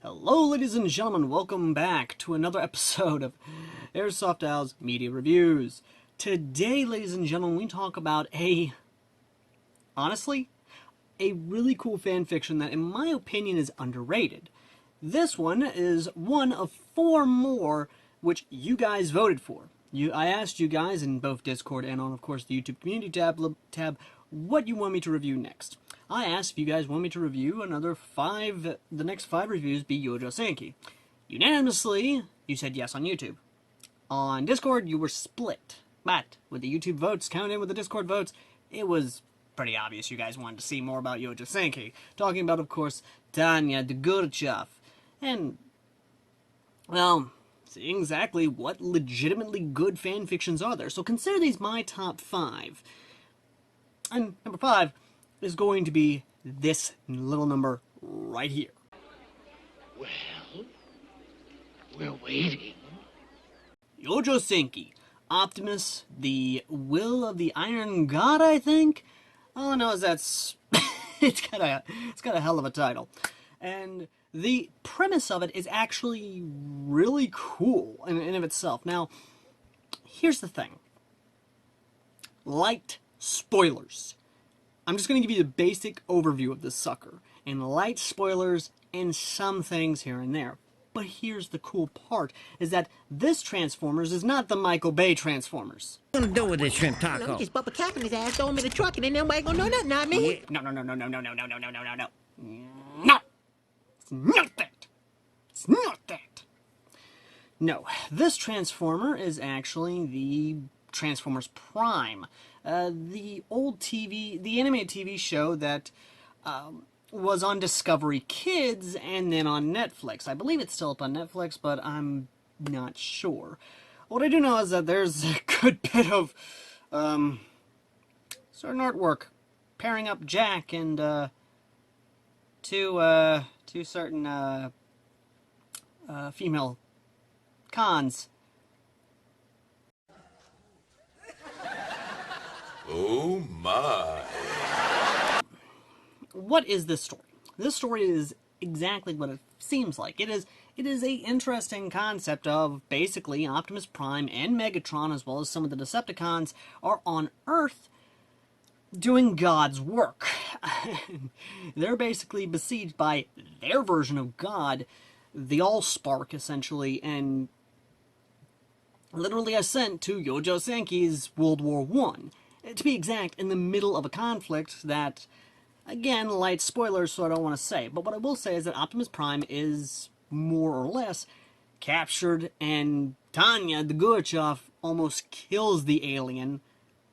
Hello, ladies and gentlemen, welcome back to another episode of AirsoftAL's Media Reviews. Today, ladies and gentlemen, we talk about honestly, a really cool fanfiction that, in my opinion, is underrated. This one is one of 4 more which you guys voted for. I asked you guys in both Discord and on, of course, the YouTube community tab what you want me to review next. I asked if you guys want me to review the next 5 reviews be youjo senki. Unanimously, you said yes on YouTube. On Discord, you were split. But with the YouTube votes counted with the Discord votes, it was pretty obvious you guys wanted to see more about youjo senki. Talking about, of course, Tanya the Gurchov. And, well, seeing exactly what legitimately good fanfictions are there. So consider these my top 5. And number 5 is going to be this little number right here. Well, we're waiting. Youjo senki. Optimus, the Will of the Iron God, I think? All I know is that's... it's got a hell of a title. And the premise of it is actually really cool in and of itself. Now, here's the thing. Light spoilers. I'm just going to give you the basic overview of this sucker, and light spoilers and some things here and there. But here's the cool part, is that this Transformers is not the Michael Bay Transformers. What you gonna do with this shrimp taco? No, just Bubba capping his ass, throw him in the truck, and then nobody gonna know nothing, not me. No. No! It's not that! It's not that! No, this Transformer is actually the Transformers Prime. The animated TV show that was on Discovery Kids and then on Netflix. I believe it's still up on Netflix, but I'm not sure. What I do know is that there's a good bit of certain artwork pairing up Jack and two certain female cons. Oh my. What is this story? This story is exactly what it seems like. It is a interesting concept of basically Optimus Prime and Megatron, as well as some of the Decepticons, are on Earth doing God's work. They're basically besieged by their version of God, the Allspark, essentially, and literally are sent to Youjo Senki's World War I. To be exact, in the middle of a conflict that, again, light spoilers, so I don't want to say. But what I will say is that Optimus Prime is, more or less, captured, and Tanya, the Gurchov, almost kills the alien,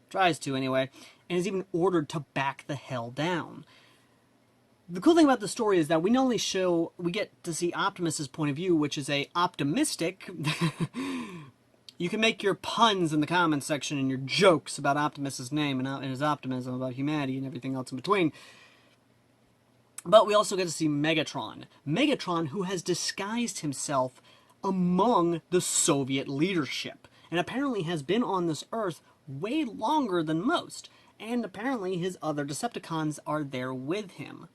tries to anyway, and is even ordered to back the hell down. The cool thing about the story is that we not only we get to see Optimus's point of view, which is a optimistic... You can make your puns in the comments section and your jokes about Optimus's name and his optimism about humanity and everything else in between. But we also get to see Megatron. Megatron, who has disguised himself among the Soviet leadership, and apparently has been on this Earth way longer than most. And apparently his other Decepticons are there with him.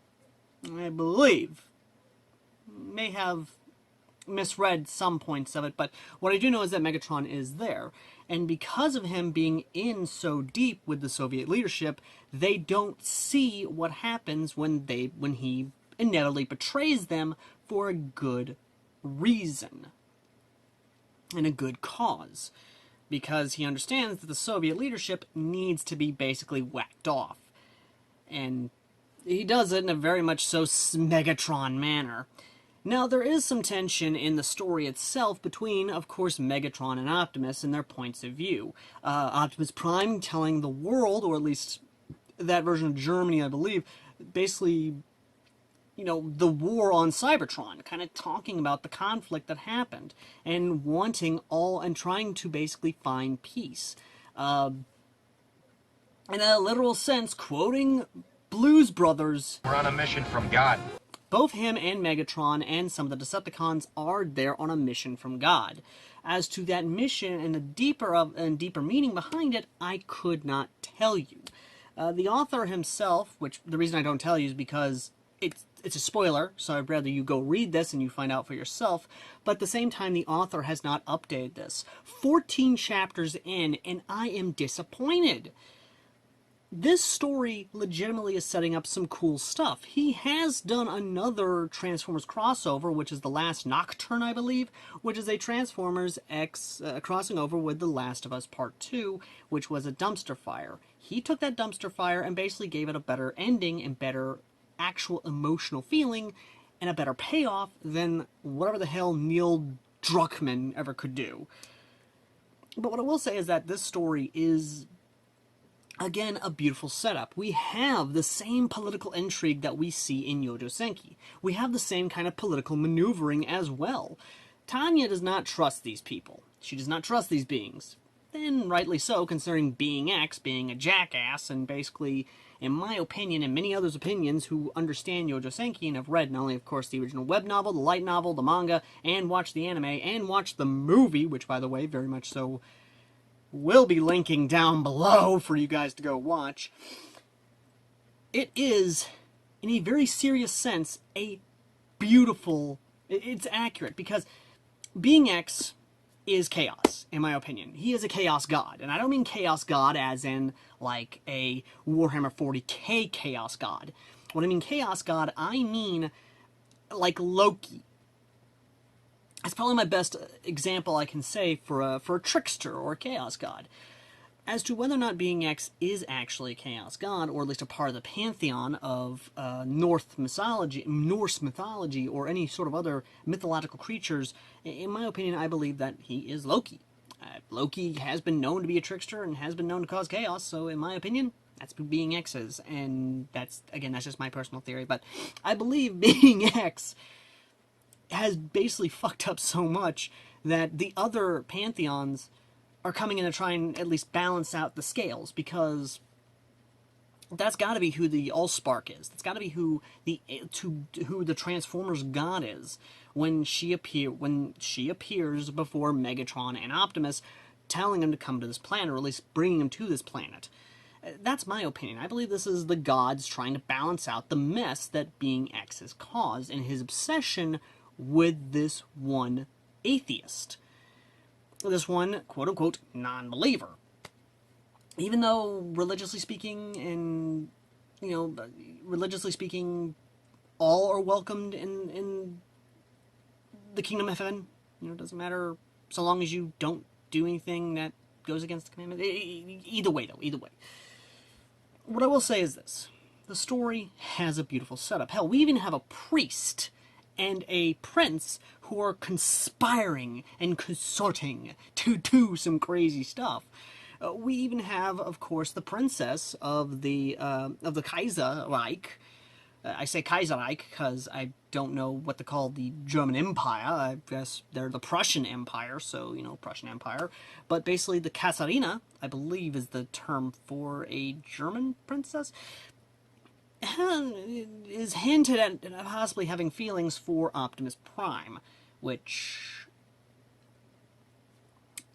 I believe. May have misread some points of it, but what I do know is that Megatron is there. And because of him being in so deep with the Soviet leadership, they don't see what happens when he inevitably betrays them for a good reason and a good cause. Because he understands that the Soviet leadership needs to be basically whacked off. And he does it in a very much so Megatron manner. Now, there is some tension in the story itself between, of course, Megatron and Optimus and their points of view. Optimus Prime telling the world, or at least that version of Germany, I believe, basically, the war on Cybertron, kind of talking about the conflict that happened, and trying to basically find peace. In a literal sense, quoting Blues Brothers, "We're on a mission from God." both him and Megatron and some of the Decepticons are there on a mission from God. As to that mission and the deeper meaning behind it, I could not tell you. The author himself, which the reason I don't tell you is because it's a spoiler, so I'd rather you go read this and you find out for yourself. But at the same time, the author has not updated this. 14 chapters in, and I am disappointed. This story legitimately is setting up some cool stuff. He has done another Transformers crossover, which is The Last Nocturne, I believe, which is a Transformers X crossing over with The Last of Us Part 2, which was a dumpster fire. He took that dumpster fire and basically gave it a better ending and better actual emotional feeling and a better payoff than whatever the hell Neil Druckmann ever could do. But what I will say is that this story is, again, a beautiful setup. We have the same political intrigue that we see in Youjo Senki. We have the same kind of political maneuvering as well. Tanya does not trust these people. She does not trust these beings. And rightly so, considering Being X being a jackass, and basically, in my opinion and many others' opinions who understand Youjo Senki and have read not only, of course, the original web novel, the light novel, the manga, and watched the anime, and watched the movie, which, by the way, very much so will be linking down below for you guys to go watch. It is, in a very serious sense, it's accurate, because Being X is chaos, in my opinion. He is a chaos god, and I don't mean chaos god as in, like, a Warhammer 40k chaos god. When I mean chaos god, I mean, like, Loki. That's probably my best example I can say for a trickster or a chaos god. As to whether or not Being X is actually a chaos god, or at least a part of the pantheon of Norse mythology, or any sort of other mythological creatures, in my opinion, I believe that he is Loki. Loki has been known to be a trickster and has been known to cause chaos, so in my opinion, that's what Being X is. And that's just my personal theory, but I believe Being X has basically fucked up so much that the other pantheons are coming in to try and at least balance out the scales, because that's got to be who the Allspark is. That's got to be who the Transformers god is when she appears before Megatron and Optimus, telling him to come to this planet, or at least bringing him to this planet. That's my opinion. I believe this is the gods trying to balance out the mess that Being X has caused in his obsession with this one atheist. This one, quote-unquote, non-believer. Even though, religiously speaking, all are welcomed in the kingdom of heaven. It doesn't matter, so long as you don't do anything that goes against the commandment. Either way. What I will say is this. The story has a beautiful setup. Hell, we even have a priest and a prince who are conspiring and consorting to do some crazy stuff. We even have, of course, the princess of the Kaiserreich. I say Kaiserreich because I don't know what to call the German Empire. I guess they're the Prussian Empire, so, Prussian Empire. But basically the Katharina, I believe, is the term for a German princess, is hinted at possibly having feelings for Optimus Prime, which,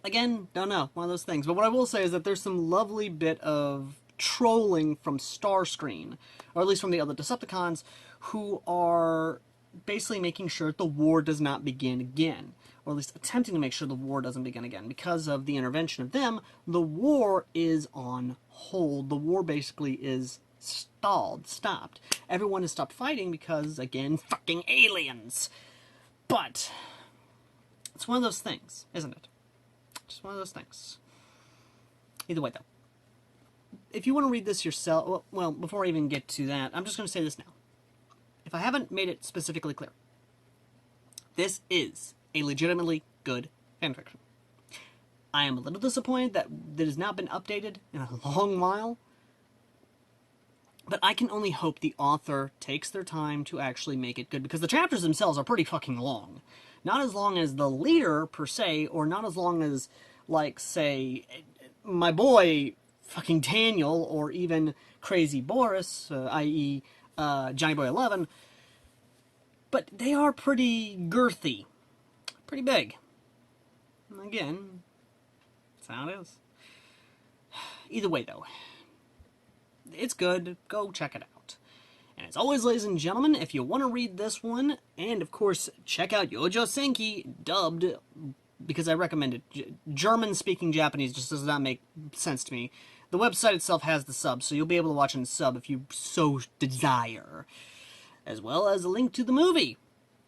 again, don't know, one of those things. But what I will say is that there's some lovely bit of trolling from Starscream, or at least from the other Decepticons, who are basically making sure that the war does not begin again, or at least attempting to make sure the war doesn't begin again. Because of the intervention of them, the war is on hold. The war basically is stopped. Everyone has stopped fighting because, again, fucking aliens. But it's one of those things, isn't it? Just one of those things. Either way, though, if you want to read this yourself, well, before I even get to that, I'm just going to say this now. If I haven't made it specifically clear, this is a legitimately good fanfiction. I am a little disappointed that it has not been updated in a long while, but I can only hope the author takes their time to actually make it good, because the chapters themselves are pretty fucking long. Not as long as the leader, per se, or not as long as, like, say, my boy, fucking Daniel, or even Crazy Boris, i.e., Johnny Boy 11, but they are pretty girthy, pretty big. And again, that's how it is. Either way, though, it's good. Go check it out. And as always, ladies and gentlemen, if you want to read this one, and of course, check out Youjo Senki dubbed, because I recommend it. German-speaking Japanese just does not make sense to me. The website itself has the sub, so you'll be able to watch in sub if you so desire. As well as a link to the movie.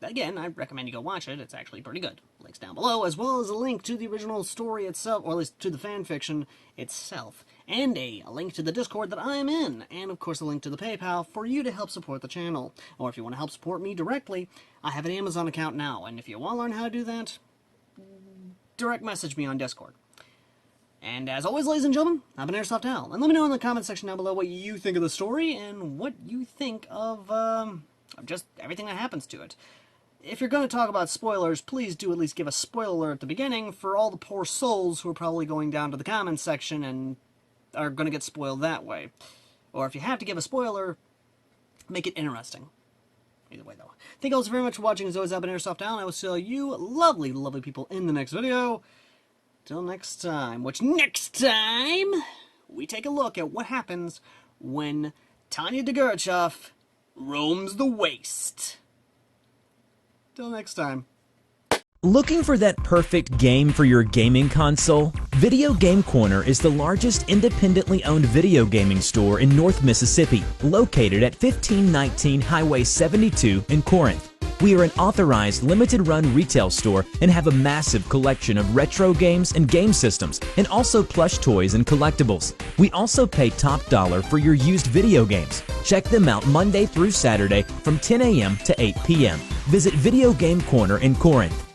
Again, I recommend you go watch it. It's actually pretty good. Links down below, as well as a link to the original story itself, or at least to the fanfiction itself. And a link to the Discord that I am in. And, of course, a link to the PayPal for you to help support the channel. Or if you want to help support me directly, I have an Amazon account now. And if you want to learn how to do that, direct message me on Discord. And as always, ladies and gentlemen, I've been AirsoftAL, and let me know in the comment section down below what you think of the story, and what you think of just everything that happens to it. If you're going to talk about spoilers, please do at least give a spoiler alert at the beginning for all the poor souls who are probably going down to the comments section and are going to get spoiled that way. Or if you have to give a spoiler, make it interesting. Either way, though. Thank you all so very much for watching. As always, I've been AirsoftAL, and I will see you lovely, lovely people in the next video. Till next time, which next time, we take a look at what happens when Tanya Degurachov roams the waste. Till next time. Looking for that perfect game for your gaming console? Video Game Corner is the largest independently owned video gaming store in North Mississippi, located at 1519 Highway 72 in Corinth. We are an authorized limited-run retail store and have a massive collection of retro games and game systems, and also plush toys and collectibles. We also pay top dollar for your used video games. Check them out Monday through Saturday from 10 a.m. to 8 p.m. Visit Video Game Corner in Corinth.